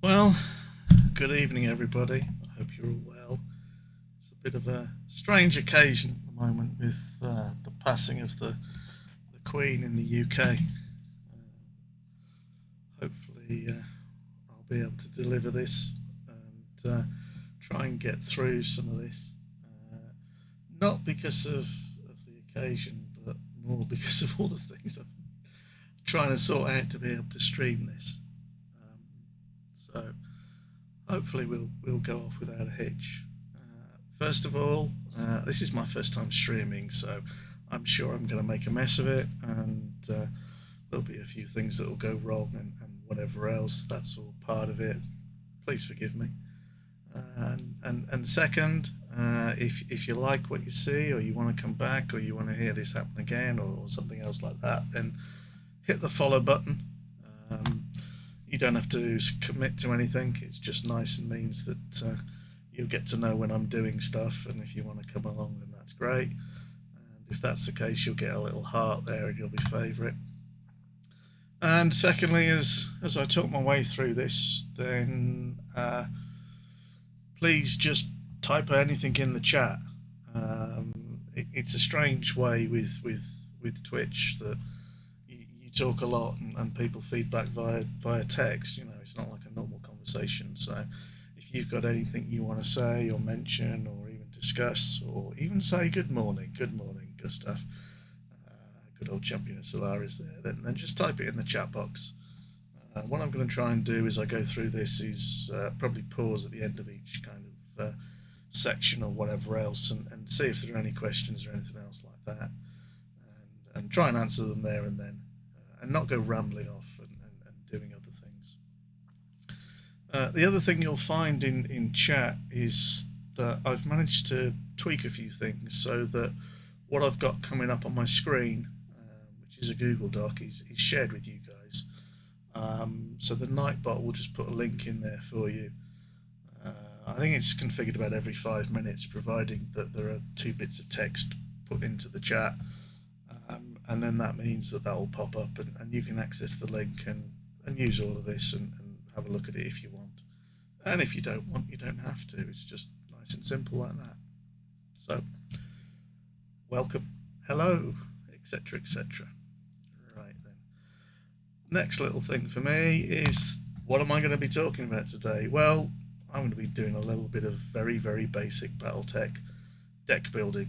Well, good evening, everybody. I hope you're all well. It's a bit of a strange occasion at the moment with the passing of the Queen in the UK. Hopefully, I'll be able to deliver this and try and get through some of this. Uh, Not because of the occasion, but more because of all the things I'm trying to sort out to be able to stream this. Um, so hopefully we'll go off without a hitch. First of all, this is my first time streaming, so I'm sure I'm going to make a mess of it, and there'll be a few things that will go wrong and whatever else. That's all part of it. Please forgive me. And second, if you like what you see, or you want to come back, or you want to hear this happen again, or something else like that, then hit the follow button. Um, you don't have to commit to anything. It's just nice and means that you'll get to know when I'm doing stuff, and if you want to come along, then that's great. And if that's the case, you'll get a little heart there, and you'll be favourite. And secondly, as I talk my way through this, then please just type anything in the chat. It's a strange way with Twitch that you talk a lot and people feedback via text. You know, it's not like a normal conversation. So if you've got anything you want to say or mention or even discuss or even say good morning, Gustav, good old champion of Solaris there, then just type it in the chat box. What I'm going to try and do as I go through this is probably pause at the end of each kind of section or whatever else and see if there are any questions or anything else like that, and try and answer them there and then, and not go rambling off and doing other things. The other thing you'll find in chat is that I've managed to tweak a few things so that what I've got coming up on my screen, which is a Google Doc, is shared with you guys. So the Nightbot will just put a link in there for you. I think it's configured about every 5 minutes, providing that there are 2 bits of text put into the chat. And then that means that will pop up and you can access the link and use all of this and have a look at it if you want. And if you don't want, you don't have to. It's just nice and simple like that. So, welcome, hello, etc., etc. Right then. Next little thing for me is, what am I going to be talking about today? Well, I'm going to be doing a little bit of very, very basic Battletech deck building.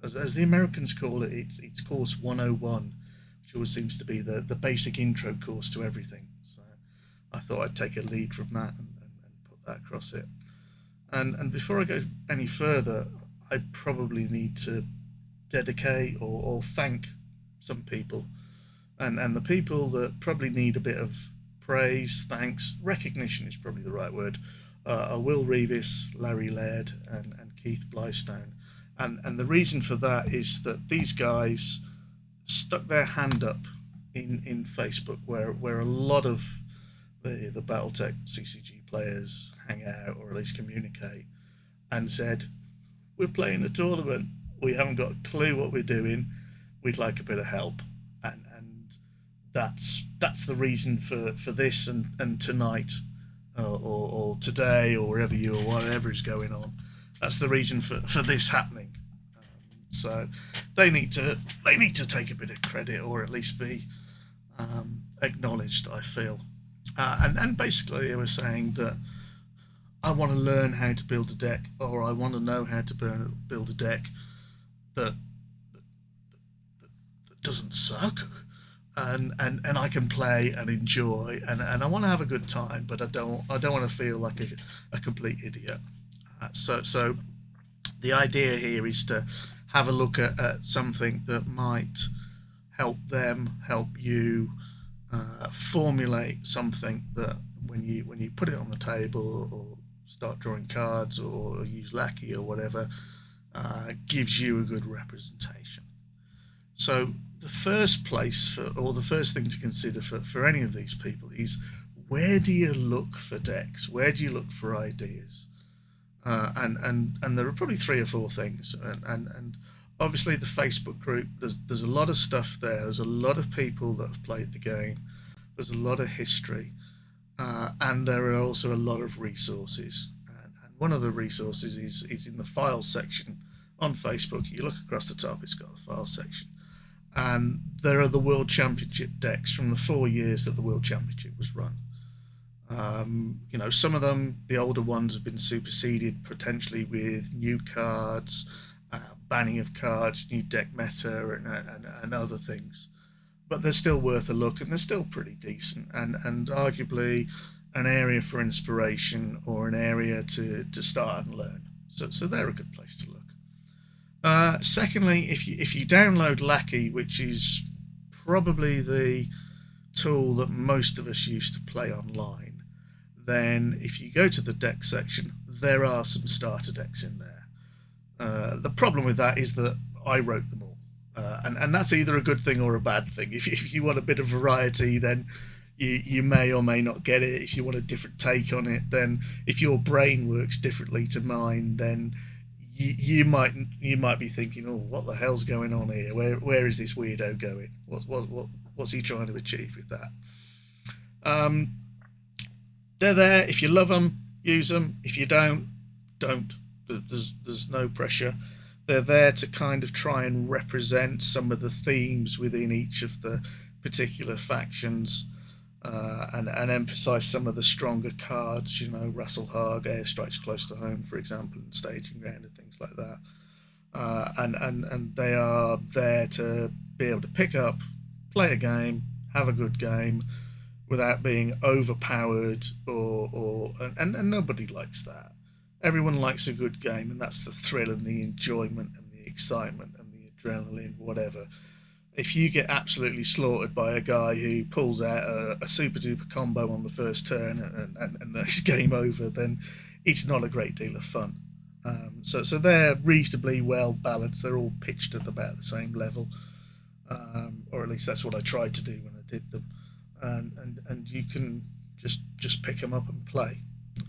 As the Americans call it, it's course 101, which always seems to be the basic intro course to everything. So I thought I'd take a lead from that and put that across it. And before I go any further, I probably need to dedicate or thank some people. And the people that probably need a bit of praise, thanks, recognition is probably the right word, are Will Revis, Larry Laird, and Keith Blystone. And the reason for that is that these guys stuck their hand up in Facebook, where a lot of the Battletech CCG players hang out, or at least communicate, and said, we're playing a tournament, we haven't got a clue what we're doing, we'd like a bit of help. And that's the reason for this and tonight, or today, or wherever you or whatever is going on. That's the reason for this happening. So they need to take a bit of credit, or at least be acknowledged, I feel. And basically they were saying that I want to learn how to build a deck, or I want to know how to build a deck that doesn't suck, and I can play and enjoy, and I want to have a good time, but I don't want to feel like a complete idiot. So the idea here is to have a look at something that might help them, help you formulate something that when you put it on the table, or start drawing cards, or use Lackey or whatever, gives you a good representation. So the first place the first thing to consider for any of these people is, where do you look for decks? Where do you look for ideas? And there are probably 3 or 4 things, and obviously the Facebook group, there's a lot of stuff there. There's a lot of people that have played the game. There's a lot of history, and there are also a lot of resources. And one of the resources is in the files section on Facebook. You look across the top, it's got a file section. And there are the World Championship decks from the 4 years that the World Championship was run. You know, some of them, the older ones, have been superseded potentially with new cards, banning of cards, new deck meta, and other things. But they're still worth a look, and they're still pretty decent, and arguably an area for inspiration or an area to start and learn. So they're a good place to look. Secondly, if you download Lackey, which is probably the tool that most of us used to play online, then if you go to the deck section, there are some starter decks in there. The problem with that is that I wrote them all, and that's either a good thing or a bad thing. If you want a bit of variety, then you may or may not get it. If you want a different take on it, then if your brain works differently to mine, then you might be thinking, oh, what the hell's going on here? Where is this weirdo going? What's he trying to achieve with that? They're there. If you love them, use them. If you don't. There's no pressure. They're there to kind of try and represent some of the themes within each of the particular factions, and emphasize some of the stronger cards. You know, Rasselhag, Airstrikes Close to Home, for example, and Staging Ground and things like that. And they are there to be able to pick up, play a game, have a good game, without being overpowered and nobody likes that. Everyone likes a good game, and that's the thrill and the enjoyment and the excitement and the adrenaline, whatever. If you get absolutely slaughtered by a guy who pulls out a super duper combo on the first turn and it's game over, then it's not a great deal of fun. So they're reasonably well balanced. They're all pitched at about the same level, or at least that's what I tried to do when I did them. And you can just pick them up and play.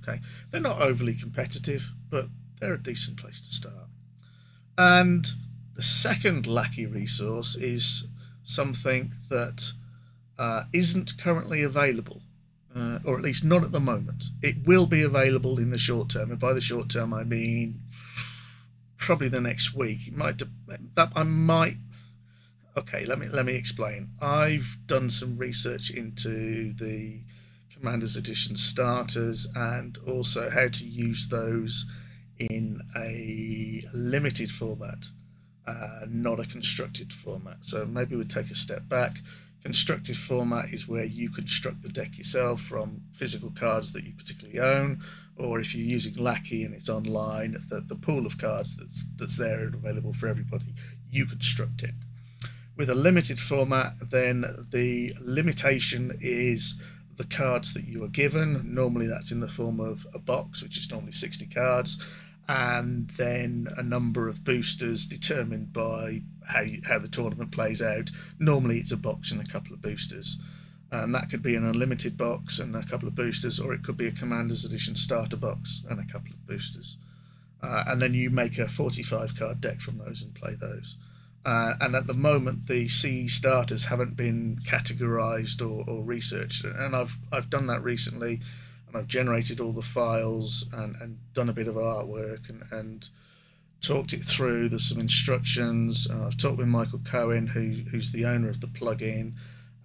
Okay, they're not overly competitive, but they're a decent place to start. And the second Lackey resource is something that isn't currently available, or at least not at the moment. It will be available in the short term, and by the short term I mean probably the next week. Okay, let me explain. I've done some research into the Commander's Edition starters and also how to use those in a limited format, not a constructed format. So maybe we'll take a step back. Constructed format is where you construct the deck yourself from physical cards that you particularly own, or if you're using Lackey and it's online, the pool of cards that's there and available for everybody, you construct it. With a limited format, then the limitation is the cards that you are given. Normally that's in the form of a box, which is normally 60 cards, and then a number of boosters determined by how the tournament plays out. Normally it's a box and a couple of boosters, and that could be an unlimited box and a couple of boosters, or it could be a Commander's Edition starter box and a couple of boosters, and then you make a 45 card deck from those and play those. And at the moment the CE starters haven't been categorized or researched, and I've done that recently, and I've generated all the files and done a bit of artwork and talked it through. There's some instructions. I've talked with Michael Cohen, who's the owner of the plugin,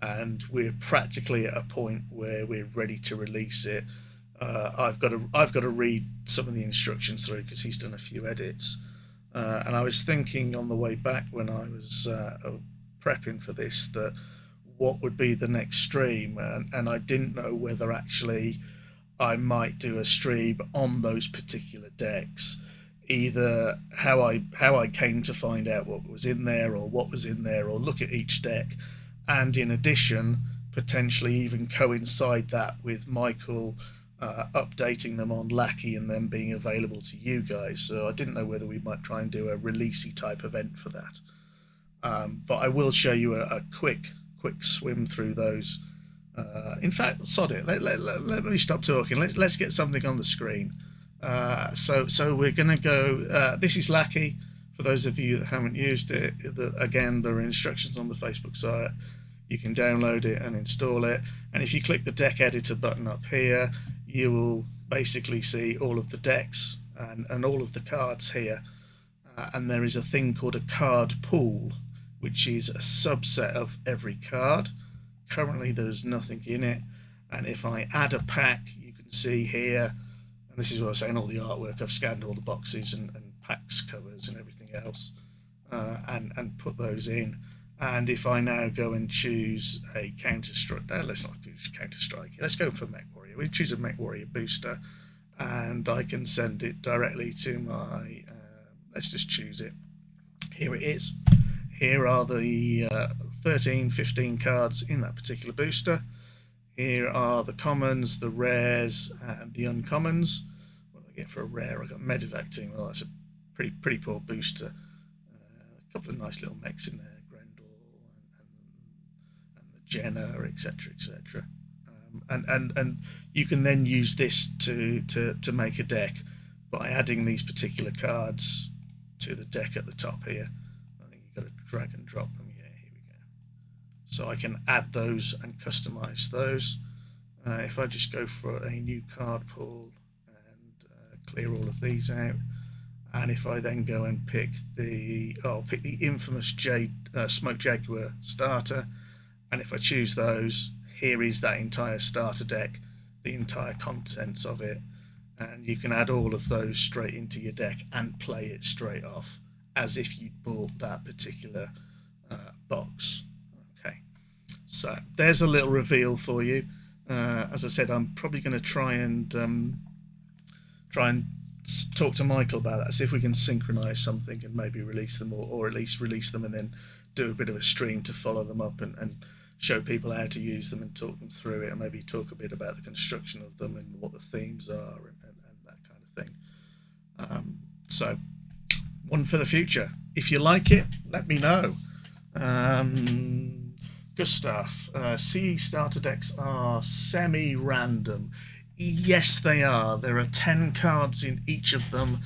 and we're practically at a point where we're ready to release it. I've got to read some of the instructions through because he's done a few edits. And I was thinking on the way back when I was prepping for this that what would be the next stream, and I didn't know whether actually I might do a stream on those particular decks, either how I came to find out what was in there or what was in there, or look at each deck, and in addition potentially even coincide that with Michael updating them on Lackey and them being available to you guys. So I didn't know whether we might try and do a releasey type event for that, but I will show you a quick swim through those. In fact, sod it, let me stop talking. Let's get something on the screen. So we're gonna go, this is Lackey for those of you that haven't used it. Again, there are instructions on the Facebook site. you can download it and install it. And if you click the deck editor button up here, you will basically see all of the decks and all of the cards here. And there is a thing called a card pool, which is a subset of every card. Currently there's nothing in it, and if I add a pack, you can see here, and this is what I was saying, all the artwork, I've scanned all the boxes and packs covers and everything else, and put those in. And if I now go and choose a Counter-Strike, let's not choose Counter-Strike, let's go for Mech Warrior. We choose a Mech Warrior booster, and I can send it directly to my, let's just choose it. Here it is. Here are the 13, 15 cards in that particular booster. Here are the commons, the rares, and the uncommons. What do I get for a rare? I got Medevac team. Well, that's a pretty poor booster. A couple of nice little mechs in there, Grendel and the Jenna, etc., etc. And you can then use this to make a deck by adding these particular cards to the deck at the top here. I think you've got to drag and drop them. Yeah, here we go. So I can add those and customize those. If I just go for a new card pool and clear all of these out, and if I then go and pick the infamous Smoke Jaguar starter, and if I choose those, here is that entire starter deck, the entire contents of it, and you can add all of those straight into your deck and play it straight off as if you'd bought that particular box. Okay, so there's a little reveal for you. As I said, I'm probably going to try and talk to Michael about that, see if we can synchronize something and maybe release them, or at least release them and then do a bit of a stream to follow them up and show people how to use them and talk them through it, and maybe talk a bit about the construction of them and what the themes are and that kind of thing. So one for the future. If you like it, let me know. Gustav, CE starter decks are semi-random. Yes, they are. There are 10 cards in each of them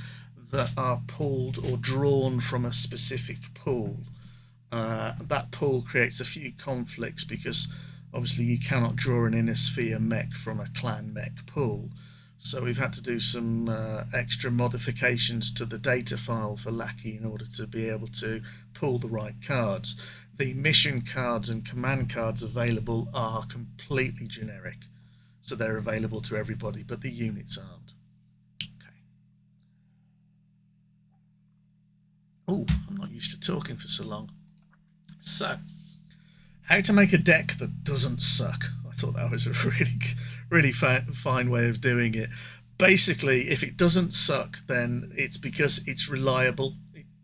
that are pulled or drawn from a specific pool. That pool creates a few conflicts because obviously you cannot draw an Inner Sphere mech from a clan mech pool. So we've had to do some extra modifications to the data file for Lackey in order to be able to pull the right cards. The mission cards and command cards available are completely generic. So they're available to everybody, but the units aren't. Okay. Oh, I'm not used to talking for so long. So, how to make a deck that doesn't suck. I thought that was a really fine way of doing it. Basically, if it doesn't suck, then it's because it's reliable.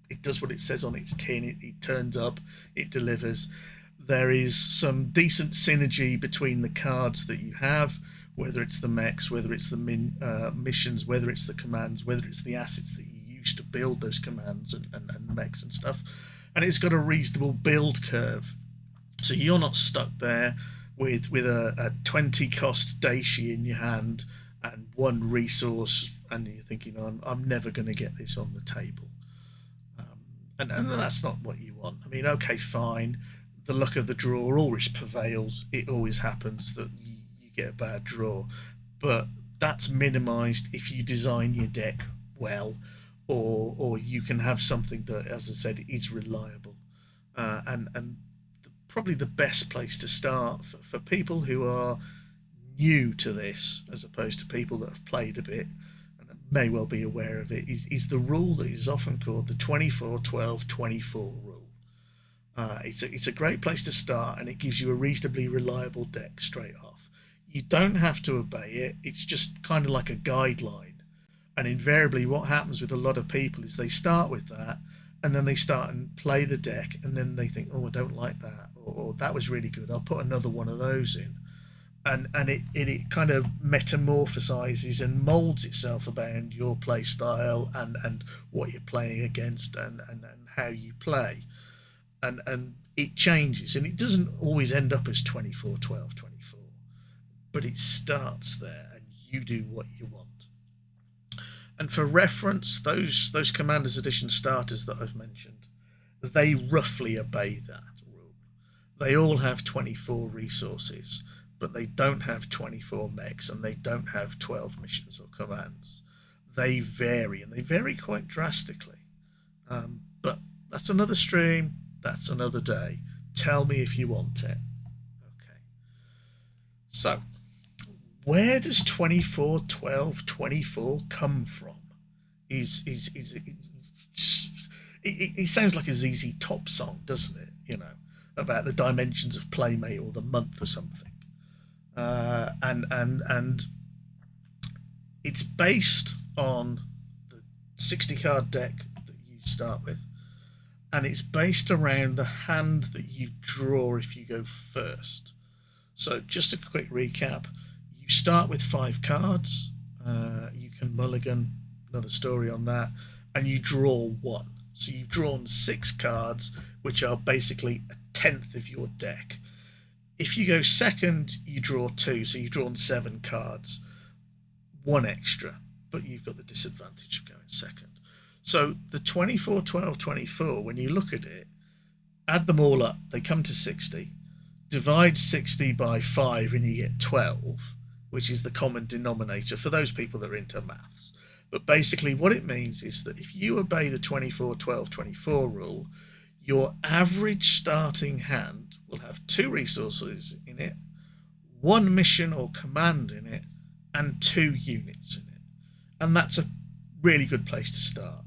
It does what it says on its tin. It turns up, it delivers. There is some decent synergy between the cards that you have, whether it's the mechs, whether it's the missions, whether it's the commands, whether it's the assets that you use to build those commands and mechs and stuff. And it's got a reasonable build curve. So you're not stuck there with a 20 cost Daishi in your hand and one resource, and you're thinking, I'm never going to get this on the table. And that's not what you want. I mean, okay, fine. The luck of the draw always prevails. It always happens that you get a bad draw. But that's minimised if you design your deck well, or you can have something that, as I said, is reliable. Probably the best place to start for people who are new to this, as opposed to people that have played a bit and may well be aware of it, is the rule that is often called the 24-12-24 rule. It's a great place to start, and it gives you a reasonably reliable deck straight off. You don't have to obey it. It's just kind of like a guideline. And invariably what happens with a lot of people is they start with that, and then they start and play the deck, and then they think, oh, I don't like that, or that was really good, I'll put another one of those in. And it kind of metamorphosizes and molds itself around your play style and what you're playing against and how you play. And it changes, and it doesn't always end up as 24-12-24, but it starts there, and you do what you want. And for reference, those Commander's Edition starters that I've mentioned, they roughly obey that rule. they all have 24 resources, but they don't have 24 mechs, and they don't have 12 missions or commands. They vary, and they vary quite drastically. But that's another stream, that's another day. Tell me if you want it. Okay. So, where does 24, 12, 24 come from? It sounds like a ZZ Top song, doesn't it? You know, about the dimensions of Playmate or the month or something. And it's based on the 60 card deck that you start with, and it's based around the hand that you draw if you go first. So just a quick recap: you start with 5 cards, you can mulligan, another story on that, and you draw 1. So you've drawn 6 cards, which are basically a tenth of your deck. If you go second, you draw 2, so you've drawn 7 cards, 1 extra, but you've got the disadvantage of going second. So the 24, 12, 24, when you look at it, add them all up, they come to 60. Divide 60 by 5 and you get 12, which is the common denominator for those people that are into maths. But basically what it means is that if you obey the 24, 12, 24 rule, your average starting hand will have 2 resources in it, 1 mission or command in it, and 2 units in it. And that's a really good place to start.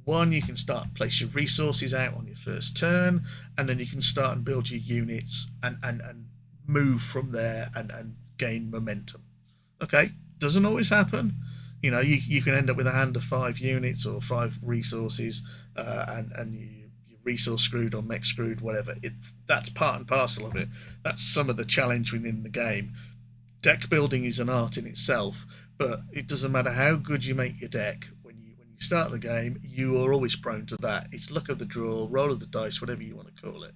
1, you can start and place your resources out on your first turn, and then you can start and build your units and move from there and gain momentum. Okay, doesn't always happen. You know, you can end up with a hand of 5 units or 5 resources, and you're resource screwed or mech screwed, whatever. That's part and parcel of it. That's some of the challenge within the game. Deck building is an art in itself, but it doesn't matter how good you make your deck. When you start the game, you are always prone to that. It's luck of the draw, roll of the dice, whatever you want to call it.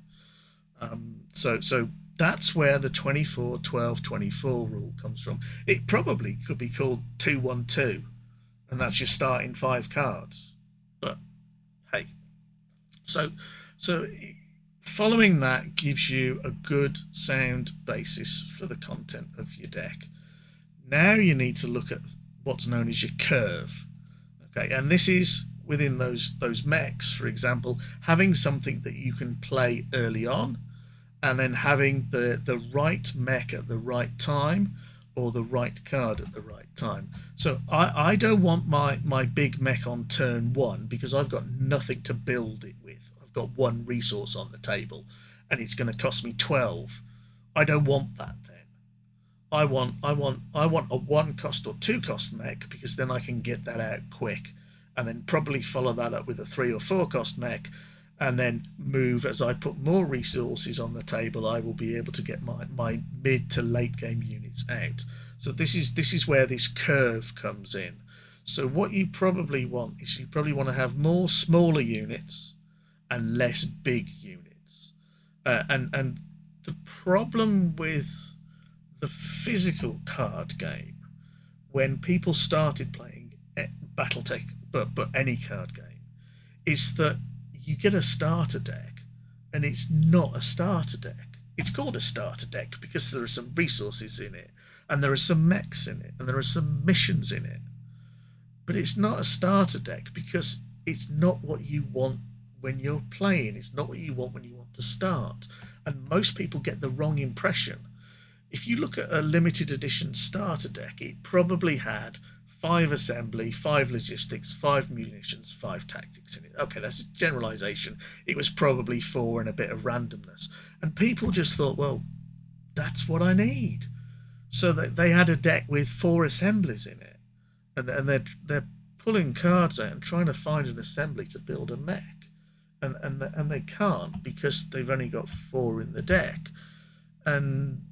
So that's where the 24, 12, 24 rule comes from. It probably could be called 2-1-2, and that's your starting 5 cards. But hey, so following that gives you a good sound basis for the content of your deck. Now you need to look at what's known as your curve. Okay, and this is within those mechs, for example, having something that you can play early on, and then having the right mech at the right time, or the right card at the right time. So I don't want my big mech on turn 1 because I've got nothing to build it with. I've got 1 resource on the table and it's going to cost me 12. I don't want that then. I want a 1 cost or 2 cost mech, because then I can get that out quick, and then probably follow that up with a 3 or 4 cost mech, and then move as I put more resources on the table. I will be able to get my mid to late game units out. So this is where this curve comes in. So what you probably want is you probably want to have more smaller units and less big units. And the problem with the physical card game, when people started playing Battletech, but any card game, is that you get a starter deck and it's not a starter deck. It's called a starter deck because there are some resources in it, and there are some mechs in it, and there are some missions in it. But it's not a starter deck because it's not what you want when you're playing. It's not what you want when you want to start. And most people get the wrong impression. If you look at a limited edition starter deck, it probably had 5 assembly, 5 logistics, 5 munitions, 5 tactics in it. Okay, that's a generalization. It was probably 4 and a bit of randomness. And people just thought, well, that's what I need. So they had a deck with 4 assemblies in it. And they're pulling cards out and trying to find an assembly to build a mech. And they can't because they've only got 4 in the deck. And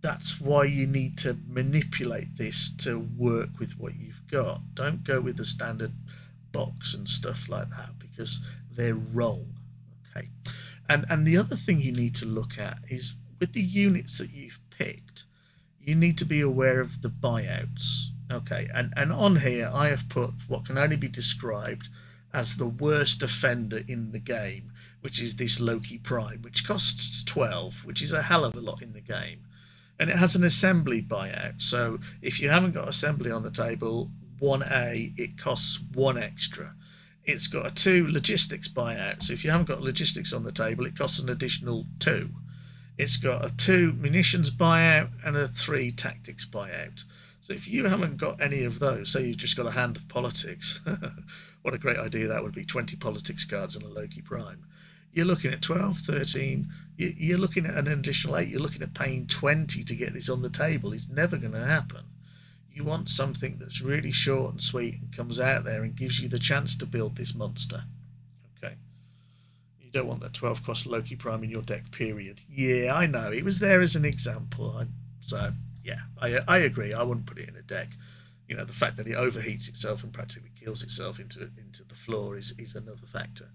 that's why you need to manipulate this to work with what you've got. Don't go with the standard box and stuff like that because they're wrong. Okay. And the other thing you need to look at is with the units that you've picked, you need to be aware of the buyouts. Okay. And on here I have put what can only be described as the worst offender in the game, which is this Loki Prime, which costs 12, which is a hell of a lot in the game. And it has an assembly buyout. So if you haven't got assembly on the table, 1A, it costs 1 extra. It's got a 2 logistics buyout. So if you haven't got logistics on the table, it costs an additional 2. It's got a 2 munitions buyout and a 3 tactics buyout. So if you haven't got any of those, say you've just got a hand of politics, what a great idea that would be, 20 politics cards and a Loki Prime. You're looking at 12, 13, you're looking at an additional 8, you're looking at paying 20 to get this on the table. It's never going to happen. You want something that's really short and sweet and comes out there and gives you the chance to build this monster. Okay. You don't want that 12 cost Loki Prime in your deck, period. Yeah, I know, it was there as an example. So yeah, I agree. I wouldn't put it in a deck. You know, the fact that it overheats itself and practically kills itself into the floor is another factor.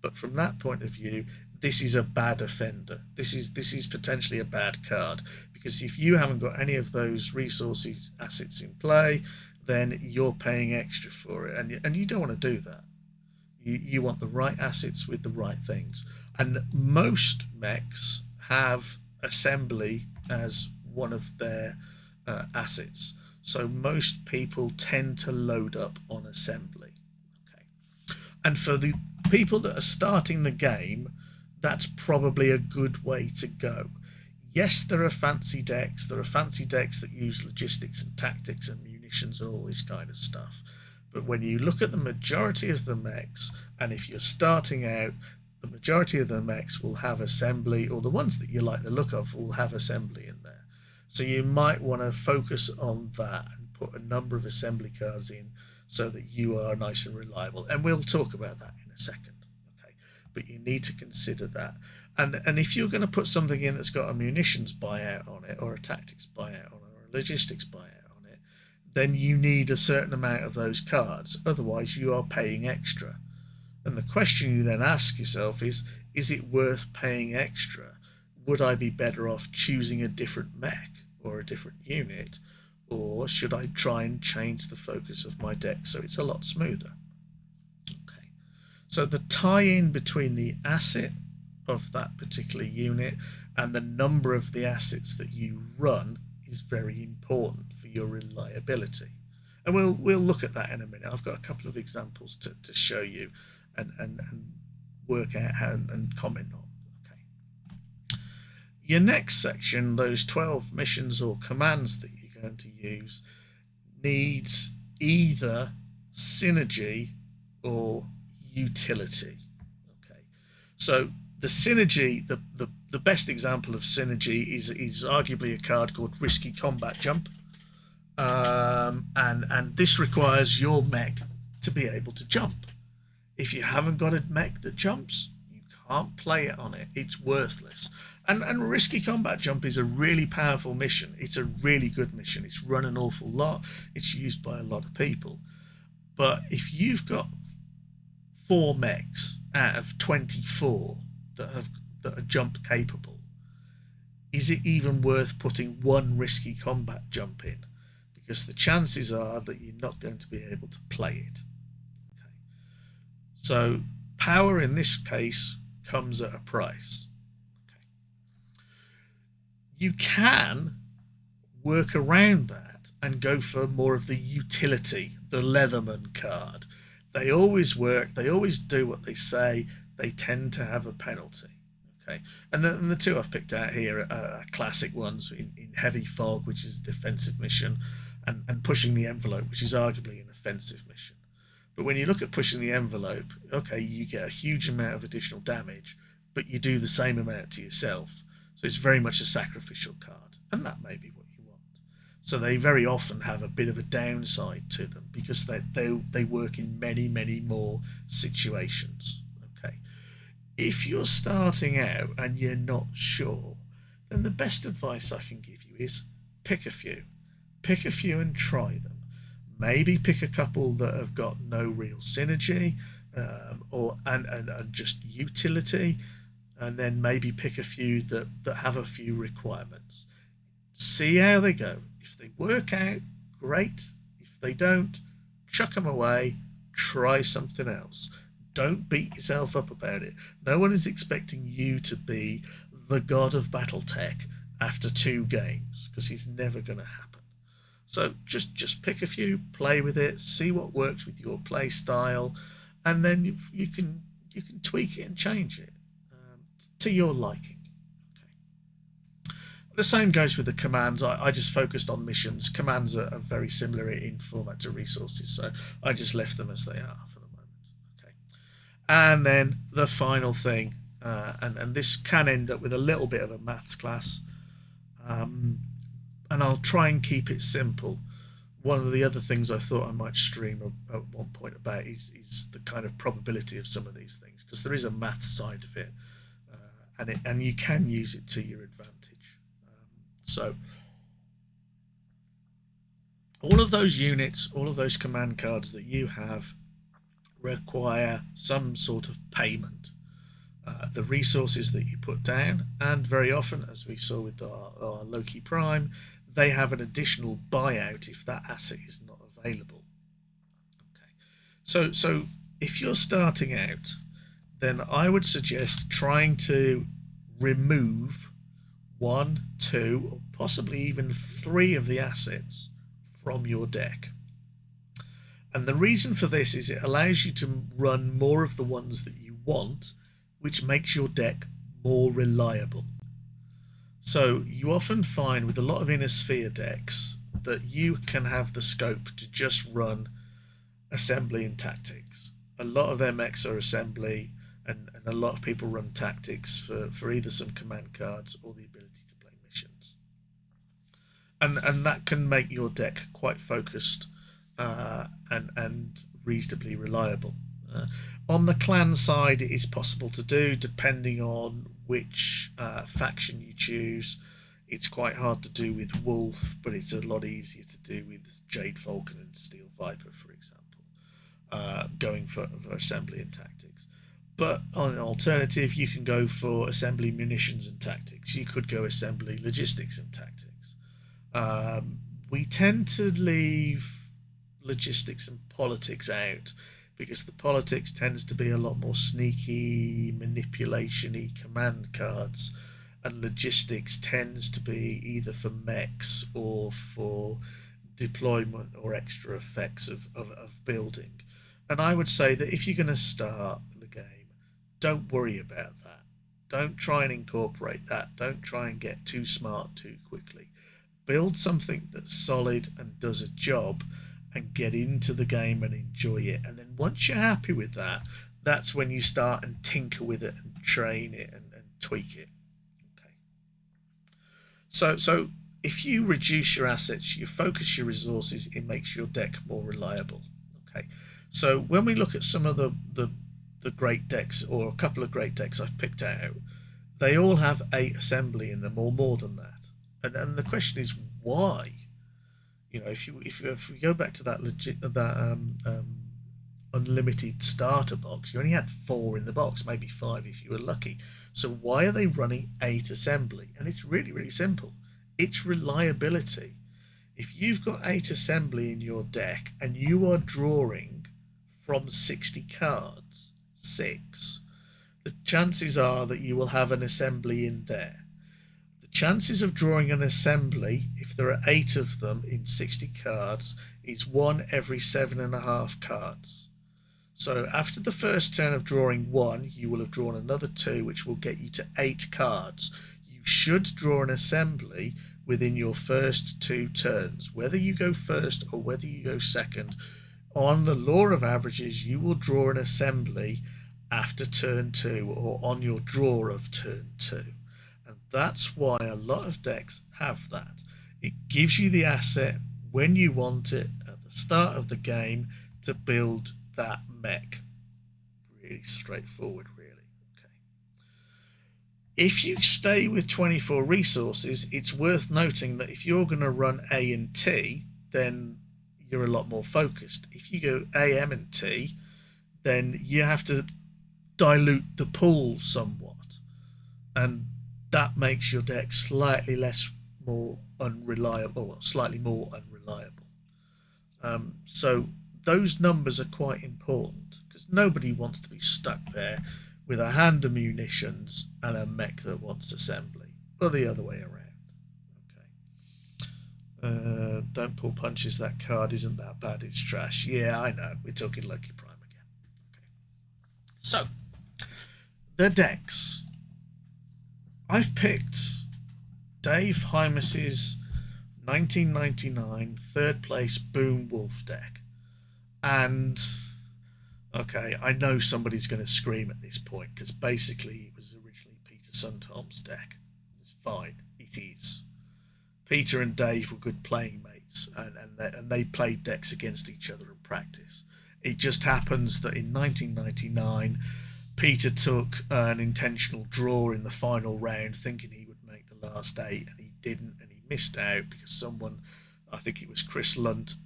But from that point of view, this is a bad offender. This is potentially a bad card, because if you haven't got any of those resources assets in play, then you're paying extra for it, and you don't want to do that. You want the right assets with the right things. And most mechs have assembly as one of their assets, so most people tend to load up on assembly. Okay, and for the people that are starting the game, that's probably a good way to go. Yes, there are fancy decks. There are fancy decks that use logistics and tactics and munitions and all this kind of stuff. But when you look at the majority of the mechs, and if you're starting out, the majority of the mechs will have assembly, or the ones that you like the look of will have assembly in there. So you might want to focus on that and put a number of assembly cards in so that you are nice and reliable. And we'll talk about that in a second. Okay, but you need to consider that. And if you're going to put something in that's got a munitions buyout on it, or a tactics buyout on it, or a logistics buyout on it, then you need a certain amount of those cards. Otherwise, you are paying extra. And the question you then ask yourself is it worth paying extra? Would I be better off choosing a different mech or a different unit? Or should I try and change the focus of my deck so it's a lot smoother? Okay. So the tie-in between the asset of that particular unit and the number of the assets that you run is very important for your reliability. And we'll look at that in a minute. I've got a couple of examples to show you and work out how and comment on. Okay. Your next section, those 12 missions or commands that you're going to use, needs either synergy or utility. Okay. So the synergy, the best example of synergy is arguably a card called Risky Combat Jump. And this requires your mech to be able to jump. If you haven't got a mech that jumps, you can't play it on it. It's worthless. And Risky Combat Jump is a really powerful mission. It's a really good mission. It's run an awful lot. It's used by a lot of people. But if you've got 4 mechs out of 24 that are jump capable, is it even worth putting 1 Risky Combat Jump in? Because the chances are that you're not going to be able to play it. Okay. So power in this case comes at a price. Okay. You can work around that and go for more of the utility, the Leatherman card. They always work, they always do what they say, they tend to have a penalty. Okay, and the 2 I've picked out here are classic ones in Heavy Fog, which is a defensive mission, and Pushing the Envelope, which is arguably an offensive mission. But when you look at Pushing the Envelope, okay, you get a huge amount of additional damage, but you do the same amount to yourself. So it's very much a sacrificial card, and that may be what you want. So they very often have a bit of a downside to them because they work in many, many more situations. Okay, if you're starting out and you're not sure, then the best advice I can give you is pick a few. Pick a few and try them. Maybe pick a couple that have got no real synergy and just utility, and then maybe pick a few that have a few requirements. See how they go. If they work out, great. If they don't, chuck them away, try something else. Don't beat yourself up about it. No one is expecting you to be the god of Battletech after 2 games, because it's never going to happen. So just pick a few, play with it, see what works with your play style, and then you can tweak it and change it to your liking. The same goes with the commands. I just focused on missions. Commands are very similar in format to resources, so I just left them as they are for the moment. Okay. And then the final thing, and this can end up with a little bit of a maths class, and I'll try and keep it simple. One of the other things I thought I might stream at one point about is the kind of probability of some of these things, because there is a math side of it, and you can use it to your advantage. So all of those units, all of those command cards that you have require some sort of payment. The resources that you put down, and very often, as we saw with our Loki Prime, they have an additional buyout if that asset is not available. Okay. So if you're starting out, then I would suggest trying to remove 1, 2, or possibly even 3 of the assets from your deck. And the reason for this is it allows you to run more of the ones that you want, which makes your deck more reliable. So you often find with a lot of Inner Sphere decks that you can have the scope to just run assembly and tactics. A lot of their mechs are assembly, and a lot of people run tactics for either some command cards or the ability to play missions. And that can make your deck quite focused and reasonably reliable. On the clan side, it is possible to do, depending on which faction you choose. It's quite hard to do with Wolf, but it's a lot easier to do with Jade Falcon and Steel Viper, for example, going for assembly and tactics. But on an alternative, you can go for assembly, munitions and tactics. You could go assembly, logistics and tactics. We tend to leave logistics and politics out, because the politics tends to be a lot more sneaky, manipulation-y command cards, and logistics tends to be either for mechs or for deployment or extra effects of building. And I would say that if you're going to start the game, don't worry about that. Don't try and incorporate that. Don't try and get too smart too quickly. Build something that's solid and does a job, and get into the game and enjoy it. And then once you're happy with that, that's when you start and tinker with it and train it and tweak it. Okay. So if you reduce your assets, you focus your resources, it makes your deck more reliable. Okay. So when we look at some of the great decks, or a couple of great decks I've picked out, they all have 8 assembly in them or more than that. And the question is why? You know, if we go back to that unlimited starter box, you only had 4 in the box, maybe 5 if you were lucky. So why are they running 8 assembly? And it's really, really simple. It's reliability. If you've got 8 assembly in your deck and you are drawing from 60 cards, 6, the chances are that you will have an assembly in there. Chances of drawing an assembly, if there are 8 of them in 60 cards, is 1 every 7.5 cards. So after the first turn of drawing 1, you will have drawn another 2, which will get you to 8 cards. You should draw an assembly within your first 2 turns. Whether you go first or whether you go second, on the law of averages, you will draw an assembly after turn 2 or on your draw of turn 2. That's why a lot of decks have that. It gives you the asset when you want it at the start of the game to build that mech. Really straightforward, really. Okay. If you stay with 24 resources, it's worth noting that if you're going to run A and T, then you're a lot more focused. If you go A, M and T, then you have to dilute the pool somewhat. And that makes your deck slightly more unreliable. So those numbers are quite important because nobody wants to be stuck there with a hand of munitions and a mech that wants assembly, or the other way around. Okay. Don't pull punches. That card isn't that bad. It's trash. Yeah, I know. We're talking Loki Prime again. Okay. So, the decks. I've picked Dave Hymas's 1999 third place Boom Wolf deck. And, okay, I know somebody's going to scream at this point because basically it was originally Peter Sundholm's deck. It's fine. It is. Peter and Dave were good playing mates and they played decks against each other in practice. It just happens that in 1999, Peter took an intentional draw in the final round thinking he would make the last 8 and he didn't, and he missed out because someone, I think it was Chris Lunt,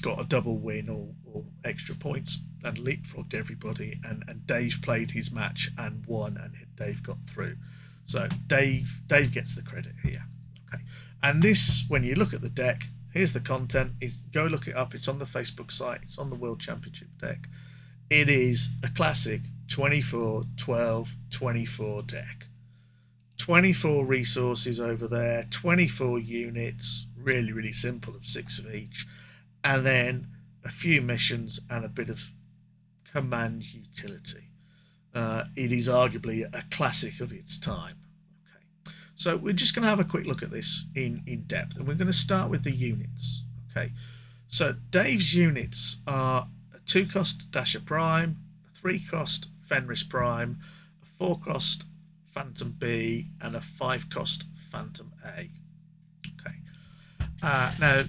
got a double win or extra points and leapfrogged everybody, and Dave played his match and won, and Dave got through. So Dave gets the credit here. Okay, and this, when you look at the deck, here's the content. Is go look it up. It's on the Facebook site. It's on the World Championship deck. It is a classic 24-12-24 deck. 24 resources over there, 24 units, really, really simple, of 6 of each, and then a few missions and a bit of command utility. It is arguably a classic of its time. Okay, so we're just going to have a quick look at this in depth, and we're going to start with the units. Okay, so Dave's units are a 2-cost Dasher Prime, a 3-cost Fenris Prime, a 4-cost Phantom B, and a 5-cost Phantom A. Okay, now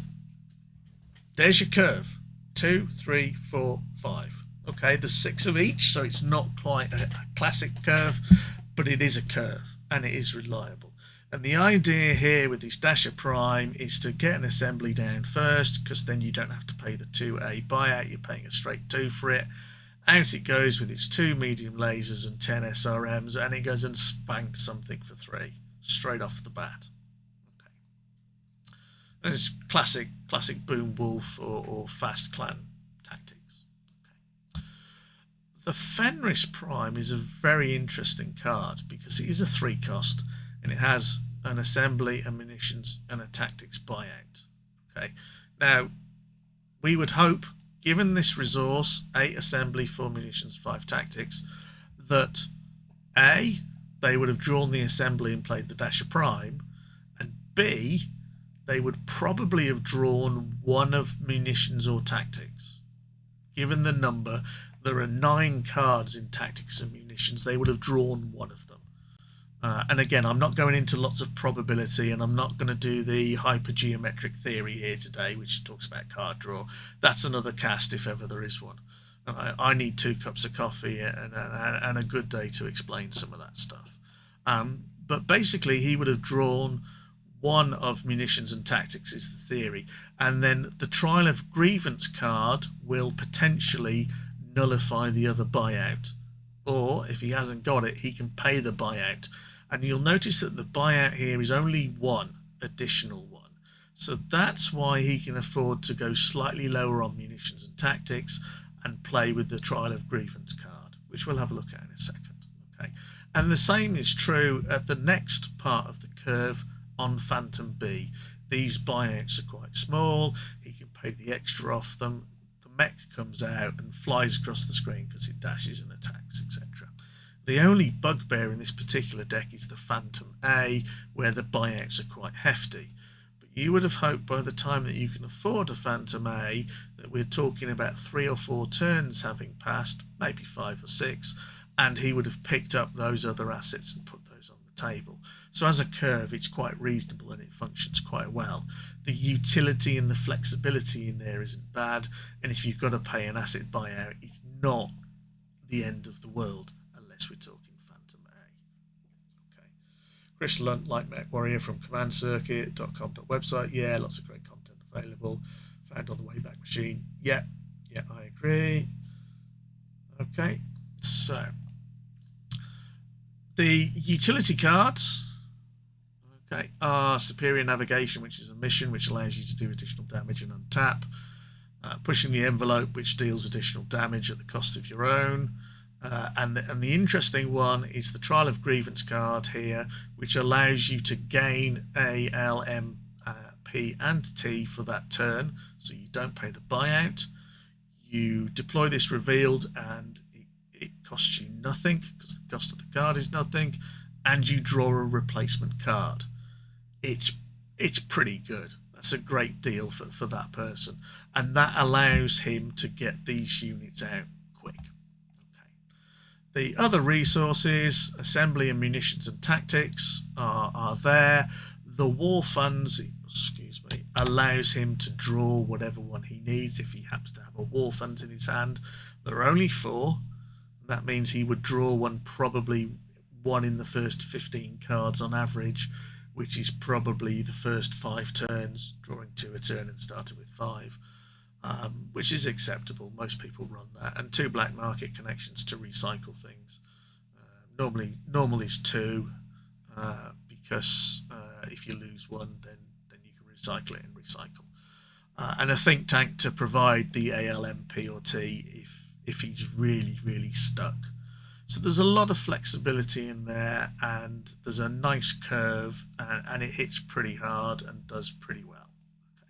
there's your curve: 2, 3, 4, 5. Okay, there's 6 of each, so it's not quite a classic curve, but it is a curve and it is reliable. And the idea here with this Dasher Prime is to get an assembly down first, because then you don't have to pay the 2A buyout, you're paying a straight 2 for it. Out it goes with its 2 medium lasers and 10 SRMs, and it goes and spanks something for 3 straight off the bat. Okay, and it's classic Boom Wolf or Fast Clan tactics. Okay. The Fenris Prime is a very interesting card because it is a 3-cost and it has an assembly, a munitions, and a tactics buyout. Okay, now we would hope, given this resource, 8 assembly, 4 munitions, 5 tactics, that A, they would have drawn the assembly and played the Dasher Prime, and B, they would probably have drawn one of munitions or tactics. Given the number, there are 9 cards in tactics and munitions, they would have drawn one of them. And again, I'm not going into lots of probability, and I'm not going to do the hypergeometric theory here today, which talks about card draw. That's another cast if ever there is one. I need 2 cups of coffee and a good day to explain some of that stuff. But basically, he would have drawn one of munitions and tactics is the theory, and then the Trial of Grievance card will potentially nullify the other buyout, or if he hasn't got it, he can pay the buyout. And you'll notice that the buyout here is only 1 additional one. So that's why he can afford to go slightly lower on munitions and tactics and play with the Trial of Grievance card, which we'll have a look at in a second. Okay, and the same is true at the next part of the curve on Phantom B. These buyouts are quite small. He can pay the extra off them. The mech comes out and flies across the screen because it dashes and attacks, etc. The only bugbear in this particular deck is the Phantom A, where the buyouts are quite hefty. But you would have hoped by the time that you can afford a Phantom A that we're talking about 3 or 4 turns having passed, maybe 5 or 6, and he would have picked up those other assets and put those on the table. So as a curve, it's quite reasonable and it functions quite well. The utility and the flexibility in there isn't bad, and if you've got to pay an asset buyout, it's not the end of the world. We're talking Phantom A. Okay, Chris Lunt, Light Mech Warrior from commandcircuit.com.website. Yeah, lots of great content available. Found on the Wayback Machine. Yeah, I agree. Okay, so the utility cards. Okay, superior navigation, which is a mission which allows you to do additional damage and untap. Pushing the envelope, which deals additional damage at the cost of your own. And the interesting one is the Trial of Grievance card here, which allows you to gain A, L, M, P and T for that turn, so you don't pay the buyout. You deploy this revealed and it costs you nothing because the cost of the card is nothing, and you draw a replacement card. It's pretty good. That's a great deal for that person, and that allows him to get these units out quick. Okay. The other resources, assembly and munitions and tactics, are there. The war funds, allows him to draw whatever one he needs if he happens to have a war fund in his hand. There are only 4. That means he would draw one, probably one in the first 15 cards on average, which is probably the first 5 turns, drawing 2 a turn and starting with 5, which is acceptable. Most people run that. And 2 black market connections to recycle things. Normal is 2, because if you lose one, then you can recycle it and recycle. And a think tank to provide the ALMP or T if he's really stuck. So there's a lot of flexibility in there, and there's a nice curve, and it hits pretty hard and does pretty well. Okay.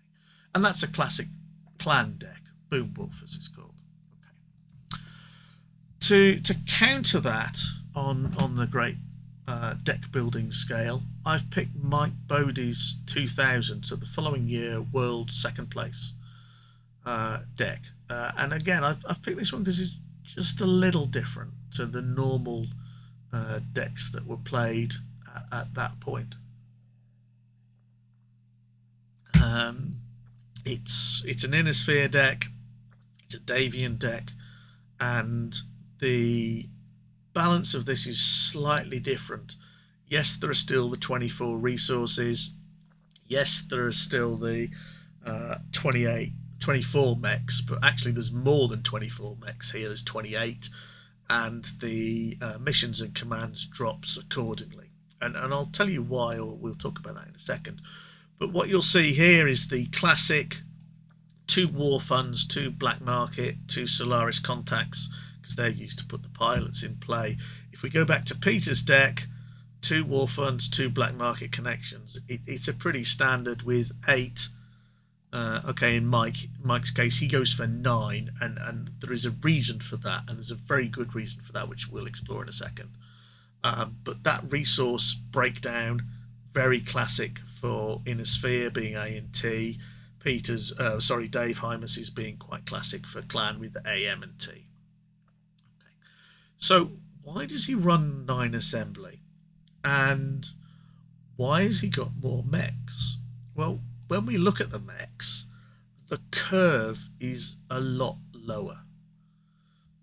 And that's a classic clan deck, Boom Wolf as it's called. Okay. To counter that on the great deck building scale, I've picked Mike Bodey's 2000, so the following year world 2nd place deck. And again, I've picked this one because it's just a little different to the normal decks that were played at that point. It's an Inner Sphere deck, it's a Davian deck, and the balance of this is slightly different. Yes, there are still the 24 resources. Yes, there are still the 24 mechs, but actually there's more than 24 mechs here. There's 28, and the missions and commands drops accordingly. And I'll tell you why, or we'll talk about that in a second. But what you'll see here is the classic 2 war funds, 2 black market, 2 Solaris contacts, because they're used to put the pilots in play. If we go back to Peter's deck, 2 war funds, 2 black market connections. It's a pretty standard with 8. Okay, in Mike's case, he goes for 9, and there is a reason for that, and there's a very good reason for that, which we'll explore in a second. But that resource breakdown, very classic for Inner Sphere being A and T. Dave Hymus is being quite classic for Clan with A, M and T. Okay. So why does he run 9 assembly? And why has he got more mechs? Well, when we look at the mechs, the curve is a lot lower.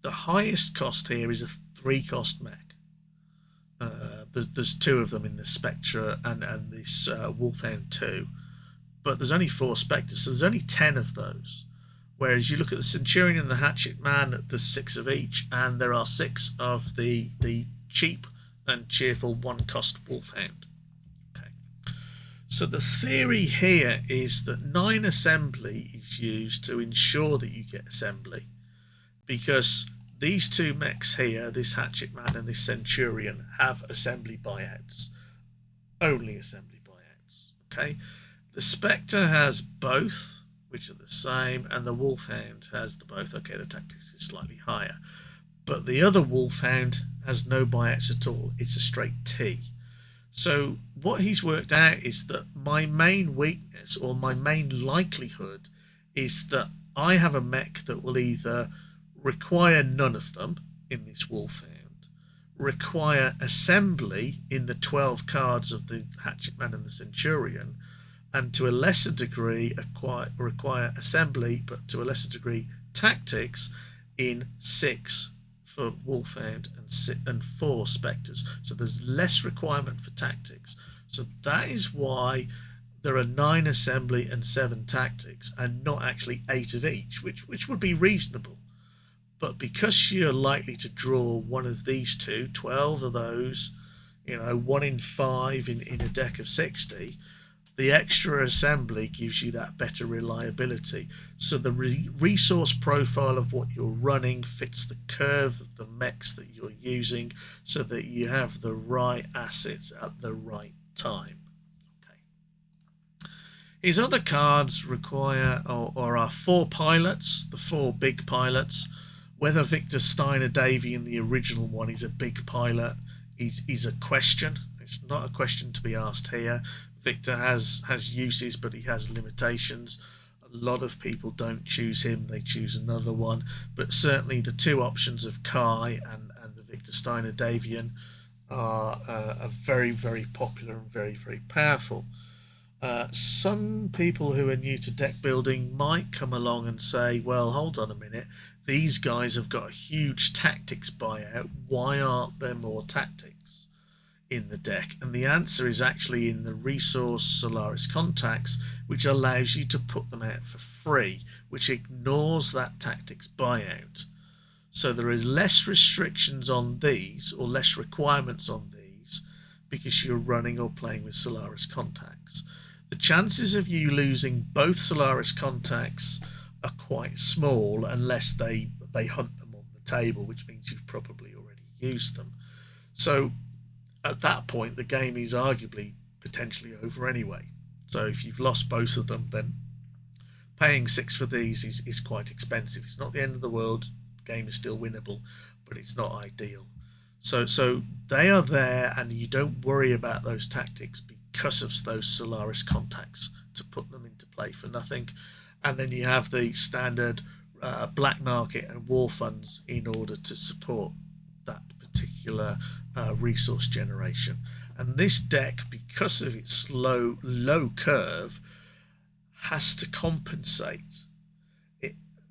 The highest cost here is a 3-cost mech. There's 2 of them in the Spectre and this Wolfhound 2, but there's only 4 Spectres, so there's only 10 of those. Whereas you look at the Centurion and the Hatchet Man, there's 6 of each, and there are 6 of the cheap and cheerful 1-cost Wolfhound. Okay. So the theory here is that 9 assembly is used to ensure that you get assembly, because these 2 mechs here, this Hatchet Man and this Centurion, have assembly buyouts. Only assembly buyouts. Okay. The Spectre has both, which are the same, and the Wolfhound has the both. Okay, the tactics is slightly higher. But the other Wolfhound has no buyouts at all. It's a straight T. So what he's worked out is that my main weakness, or my main likelihood, is that I have a mech that will either require none of them in this Wolfhound, require assembly in the 12 cards of the Hatchet Man and the Centurion, and to a lesser degree require assembly, but to a lesser degree tactics in 6 for Wolfhound and 4 Spectres. So there's less requirement for tactics. So that is why there are 9 assembly and 7 tactics, and not actually 8 of each, which would be reasonable. But because you're likely to draw one of these 2, 12 of those you know, 1 in 5 in a deck of 60, the extra assembly gives you that better reliability. So the resource profile of what you're running fits the curve of the mechs that you're using, so that you have the right assets at the right time. Okay. His other cards require or are 4 pilots, the 4 big pilots. Whether Victor Steiner Davian, the original one, is a big pilot is a question. It's not a question to be asked here. Victor has uses, but he has limitations. A lot of people don't choose him, they choose another one. But certainly the 2 options of Kai and the Victor Steiner Davian are very, very popular and very, very powerful. Some people who are new to deck building might come along and say, well, hold on a minute, these guys have got a huge tactics buyout, why aren't there more tactics in the deck? And the answer is actually in the resource Solaris contacts, which allows you to put them out for free, which ignores that tactics buyout. So there is less restrictions on these, or less requirements on these, because you're running or playing with Solaris contacts. The chances of you losing both Solaris contacts are quite small, unless they hunt them on the table, which means you've probably already used them. So at that point, the game is arguably potentially over anyway. So if you've lost both of them, then paying 6 for these is quite expensive. It's not the end of the world. The game is still winnable, but it's not ideal. So they are there, and you don't worry about those tactics because of those Solaris contacts to put them into play for nothing. And then you have the standard black market and war funds in order to support that particular resource generation. And this deck, because of its low curve, has to compensate.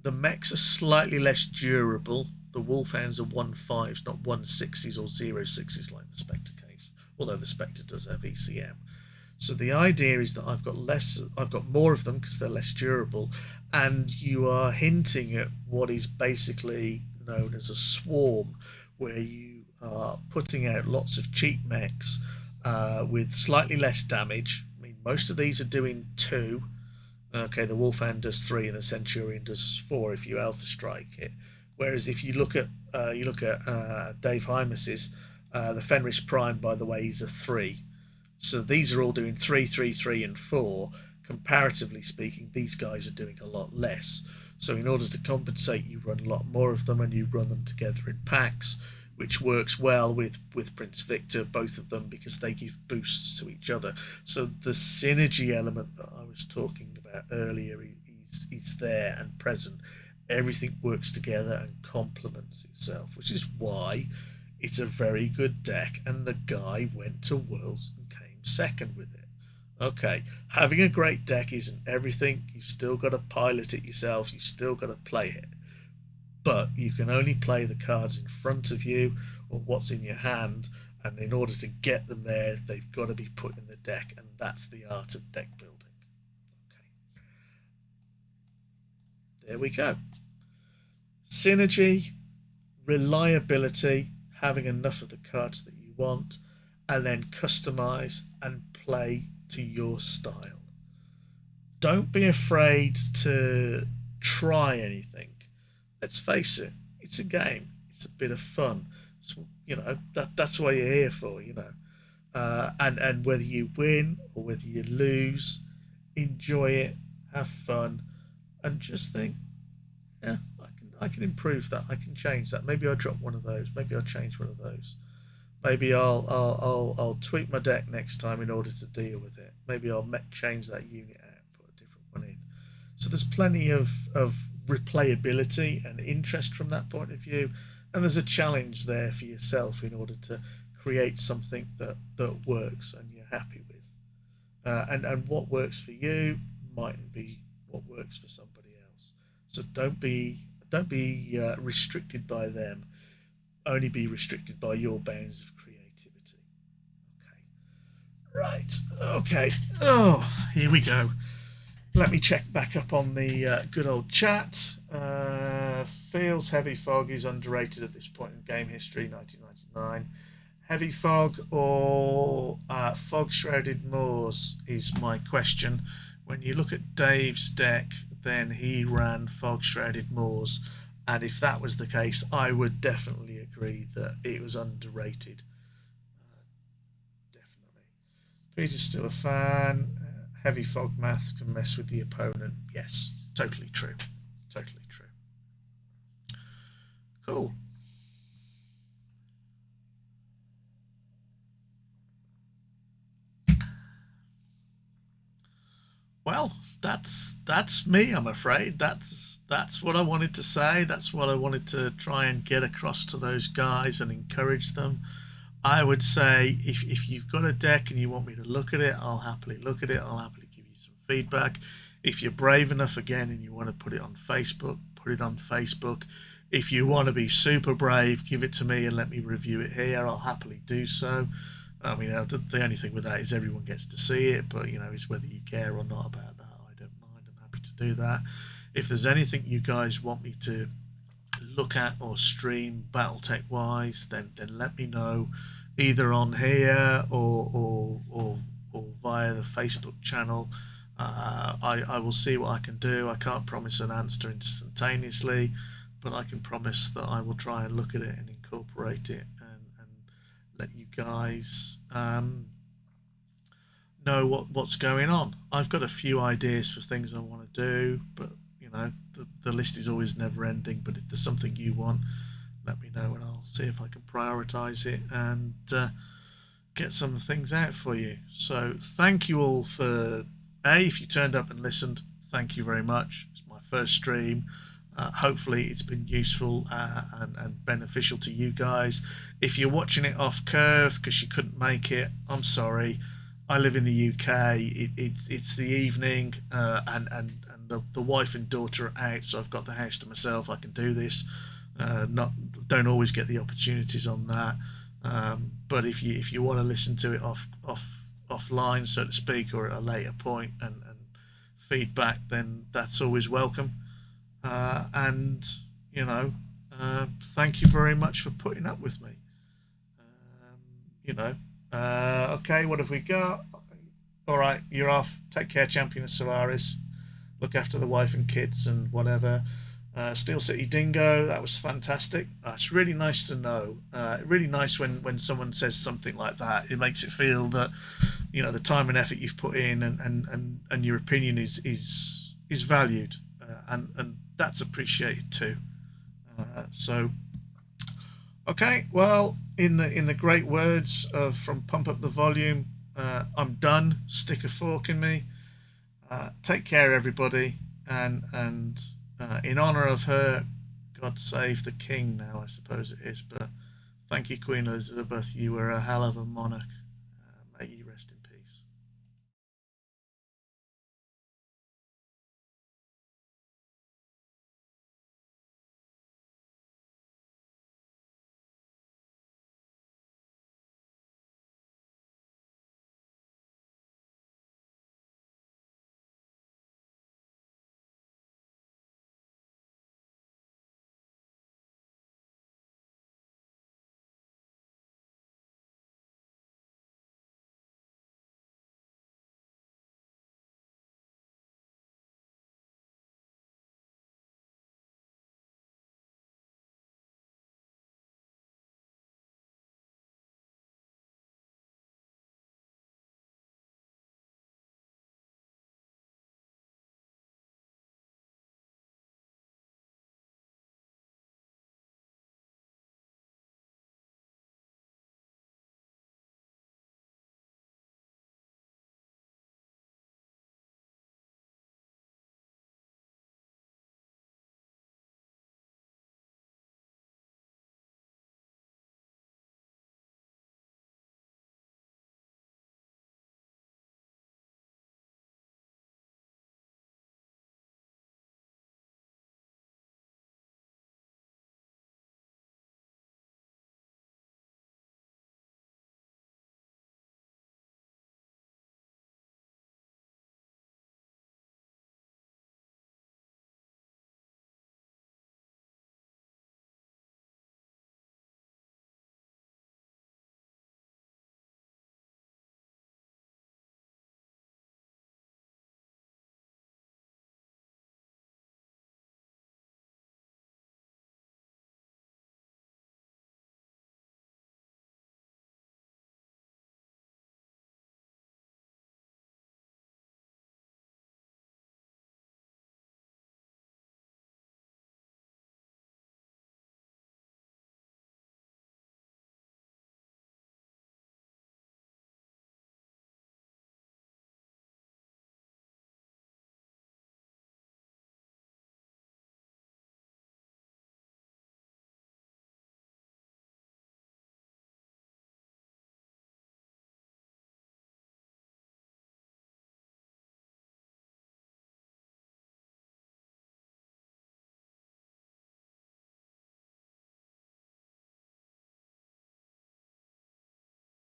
The mechs are slightly less durable. The Wolfhounds are 1/5s, not 1/6s or 0/6s like the Spectre case, although the Spectre does have ECM. So the idea is that I've got more of them because they're less durable, and you are hinting at what is basically known as a swarm, where you are putting out lots of cheap mechs with slightly less damage. I mean, most of these are doing 2. Okay, the Wolfhound does 3 and the Centurion does 4 if you Alpha Strike it. Whereas if you look at Dave Hymas's, the Fenris Prime, by the way, is a 3. So these are all doing 3, 3, 3 and 4. Comparatively speaking, these guys are doing a lot less. So in order to compensate, you run a lot more of them, and you run them together in packs, which works well with Prince Victor, both of them, because they give boosts to each other. So the synergy element that I was talking about earlier is there and present. Everything works together and complements itself, which is why it's a very good deck, and the guy went to Worlds and came second with it. Okay, having a great deck isn't everything. You've still got to pilot it yourself. You've still got to play it. But you can only play the cards in front of you or what's in your hand, and in order to get them there, they've got to be put in the deck, and that's the art of deck building. Okay. There we go. Synergy, reliability, having enough of the cards that you want, and then customize and play to your style. Don't be afraid to try anything. Let's face it, it's a game. It's a bit of fun. So, that's what you're here for, and whether you win or whether you lose, enjoy it, have fun, and just think, yeah, I can improve that. I can change that. Maybe I'll drop one of those. Maybe I'll change one of those. Maybe I'll tweak my deck next time in order to deal with it. Maybe I'll change that unit out and put a different one in. So there's plenty of replayability and interest from that point of view, and there's a challenge there for yourself in order to create something that works and you're happy with. And what works for you mightn't be what works for somebody else. So don't be restricted by them. Only be restricted by your bounds of creativity. Okay. Right. Okay. Oh, here we go. Let me check back up on the good old chat. Feels Heavy Fog is underrated at this point in game history, 1999. Heavy fog or fog shrouded moors is my question. When you look at Dave's deck, then he ran fog shrouded moors, and if that was the case, I would definitely agree that it was underrated. Definitely. Peter's still a fan. Heavy fog maths can mess with the opponent. Yes, totally true. Totally true. Cool. Well, that's me, I'm afraid. That's what I wanted to say. That's what I wanted to try and get across to those guys and encourage them. I would say if you've got a deck and you want me to look at it, I'll happily look at it. I'll happily give you some feedback. If you're brave enough again and you want to put it on Facebook, put it on Facebook. If you want to be super brave, give it to me and let me review it here. I'll happily do so. I mean, the only thing with that is everyone gets to see it, but it's whether you care or not about that. I don't mind. I'm happy to do that. If there's anything you guys want me to look at or stream Battletech wise, then let me know, either on here or via the Facebook channel. I will see what I can do. I can't promise an answer instantaneously, but I can promise that I will try and look at it and incorporate it and let you guys know what's going on. I've got a few ideas for things I want to do, but the list is always never ending. But if there's something you want, let me know and I'll see if I can prioritize it and get some things out for you. So thank you all for if you turned up and listened, thank you very much. It's my first stream. Hopefully it's been useful and beneficial to you guys. If you're watching it off curve because you couldn't make it, I'm sorry. I live in the UK. It's the evening, and the wife and daughter are out, so I've got the house to myself. I can do this. Don't always get the opportunities on that. But if you want to listen to it offline, so to speak, or at a later point and feedback, then that's always welcome. And thank you very much for putting up with me. Okay, what have we got? All right, you're off. Take care, champion of Solaris. Look after the wife and kids and whatever. Steel City Dingo, that was fantastic. It's really nice to know. Really nice when someone says something like that. It makes it feel that the time and effort you've put in and your opinion is valued, and that's appreciated too. So okay, well, in the great words from Pump Up the Volume, I'm done. Stick a fork in me. Take care, everybody, and in honor of her, God save the king. Now I suppose it is, but thank you, Queen Elizabeth. You were a hell of a monarch.